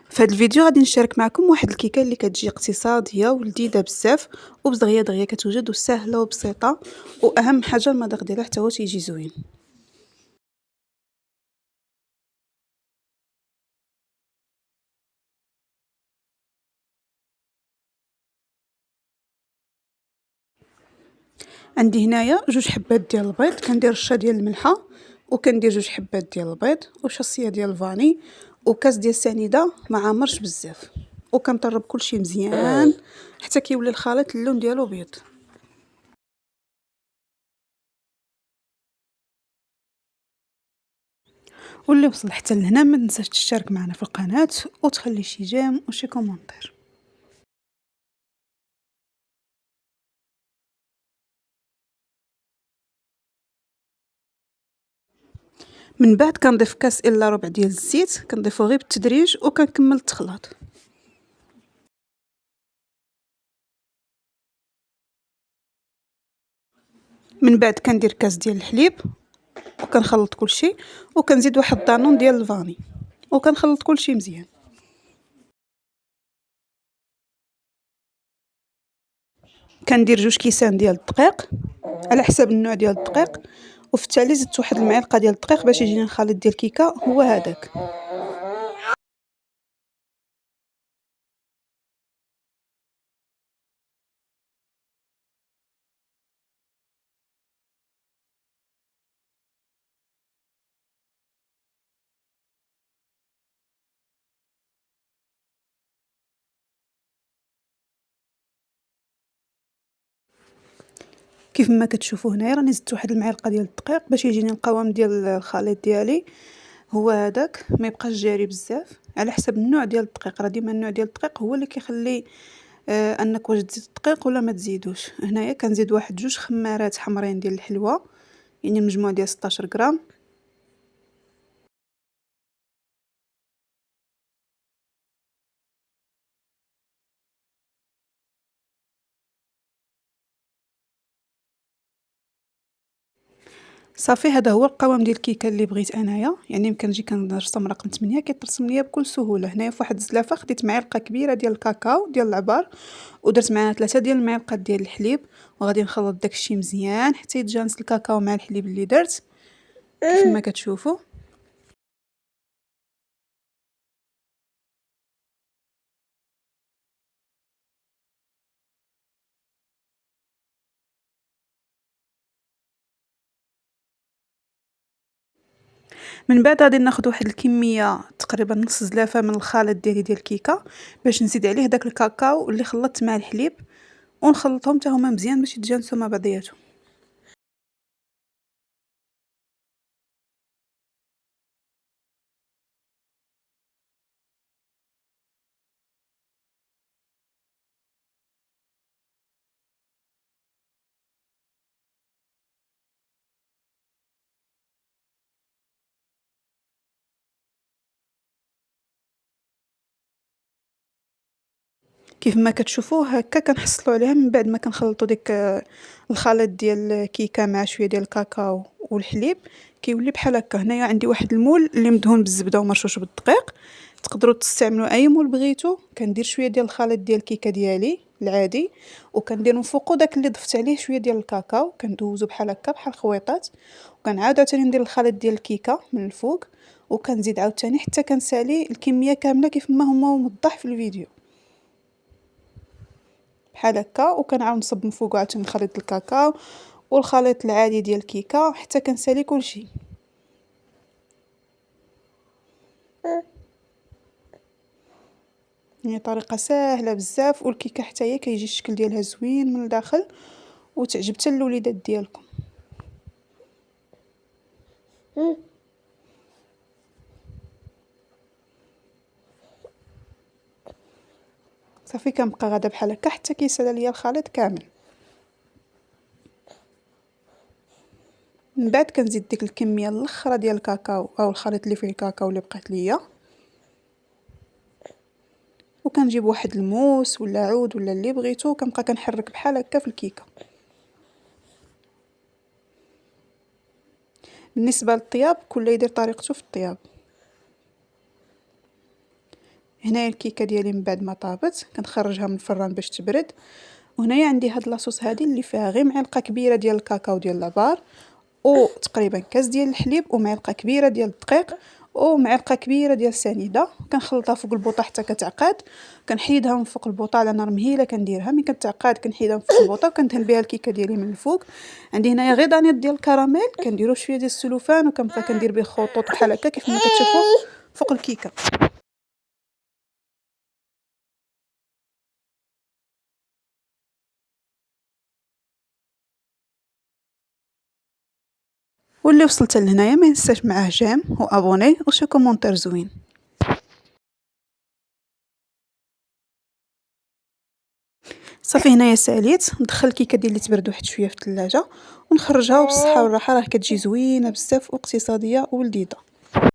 في هذا الفيديو غادي نشارك معكم واحد الكيكه اللي كتجي اقتصاديه ولذيذه بزاف وبدغيا دغيا كتوجد وسهله وبسيطه، واهم حاجه المذاق ديالها حتى هو تيجي زوين. عندي هنايا 2 حبات ديال البيض، كندير رشه ديال الملحه وكندير 2 حبات ديال البيض وشصيه ديال الفاني وكاس ديال السنيده ما عامرش بزاف، وكنطرب كلشي مزيان حتى كيولي الخليط اللون ديالو بيض. واللي وصل حتى لهنا ما تنساش تشترك معنا في القناه وتخلي شي جيم وشي كومونتير. من بعد كنضيف كاس الا ربع ديال الزيت، كنضيفو غير بالتدريج وكنكمل التخلاط. من بعد كندير كاس ديال الحليب وكنخلط كلشي وكنزيد واحد الطانون ديال الفاني وكنخلط كلشي مزيان. كندير 2 كيسان ديال الدقيق على حسب النوع ديال الدقيق، وفي التالي زدت واحد المعلقه ديال الدقيق باش يجيني الخليط ديال الكيكه هو هذاك. كيف ما كتشوفوا هنايا راني زدت واحد المعلقه ديال الدقيق باش يجيني القوام ديال الخليط ديالي هو هذاك، ما يبقاش جاري بزاف على حسب النوع ديال الدقيق. راه ديما النوع ديال الدقيق هو اللي كيخلي انك واش تزيد الدقيق ولا ما تزيدوش. هنايا كنزيد واحد 2 خمارات حمرين ديال الحلوى، يعني مجموع ديال 16 غرام. صافي هذا هو القوام ديال الكيكه اللي بغيت انايا، يعني يمكن نجي كنرسم رقم 8 كيترسم ليا بكل سهوله. هنايا في واحد الزلافه خديت معلقه كبيره ديال الكاكاو ديال العبار ودرت معاها 3 ديال المعالق ديال الحليب، وغادي نخلط داكشي مزيان حتى يتجانس الكاكاو مع الحليب اللي درت كيف ما كتشوفوا. من بعد غادي ناخذ واحد الكميه تقريبا نص زلافه من الخليط ديالي ديال الكيكه باش نزيد عليه داك الكاكاو اللي خلطت مع الحليب ونخلطهم حتى هما مزيان باش يتجانسوا مع بعضياتهم. كيف ما كتشوفوا هكا كنحصلوا عليها من بعد ما كنخلطوا ديك الخليط ديال الكيكه مع شويه ديال الكاكاو والحليب كيولي بحال هكا. هنايا عندي واحد المول اللي مدهون بالزبده ومرشوش بالدقيق، تقدروا تستعملوا اي مول بغيتو. كندير شويه ديال الخليط ديال الكيكه ديالي العادي وكندير من فوقو داك اللي ضفت عليه شويه ديال الكاكاو، كندوزو بحال هكا بحال خويطات، وكنعاود عاوتاني ندير الخليط ديال الكيكه من الفوق وكنزيد عاوتاني حتى كنسالي الكميه كامله كيف ما هما موضح في الفيديو بحال هكا. وكنعاود نصب من فوق عاوتاني خليط الكاكاو والخليط العادي ديال الكيكه حتى كنسالي كلشي. هي طريقه ساهله بزاف والكيكه حتى هي كيجي الشكل ديالها زوين من الداخل وتعجب حتى الوليدات ديالكم. صافي كنبقى غادا بحال هكا حتى كيسالى ليا الخليط كامل. من بعد كنزيد ديك الكميه الاخرى ديال الكاكاو او الخليط اللي فيه الكاكاو اللي بقات ليا، وكنجيب واحد الموس ولا عود ولا اللي بغيتو كنبقى كنحرك بحال هكا في الكيكه. بالنسبه للطياب كل يدير طريقته في الطياب. هنايا الكيكه ديالي من بعد ما طابت كنخرجها من الفران باش تبرد. وهنايا عندي هاد لاصوص هادي اللي فيها غير معلقه كبيره ديال الكاكاو ديال لابار، وتقريبا كاس ديال الحليب، ومعلقه كبيره ديال الدقيق، ومعلقه كبيره ديال السنيده. كنخلطها فوق البوطه حتى كتعقد. كنحيدها من فوق البوطه على نار مهيله كنديرها، ملي كتعقد كنحيدها من فوق البوطه وكندهن بها الكيكه ديالي من الفوق. عندي هنايا غير دانيط ديال الكراميل كنديرو شويه ديال السلوفان وكنبقى كندير به خطوط بحال هكا كيف ما كتشوفوا فوق الكيكه. واللي وصلت لهنايا ما ينساش معاه جيم وابوني وشي كومونتير زوين. صافي هنايا ساليت ندخل الكيكه ديالي تبرد واحد شويه في الثلاجه ونخرجها، وبالصحه والراحه راه كتجي زوينه بزاف واقتصاديه ولذيذه.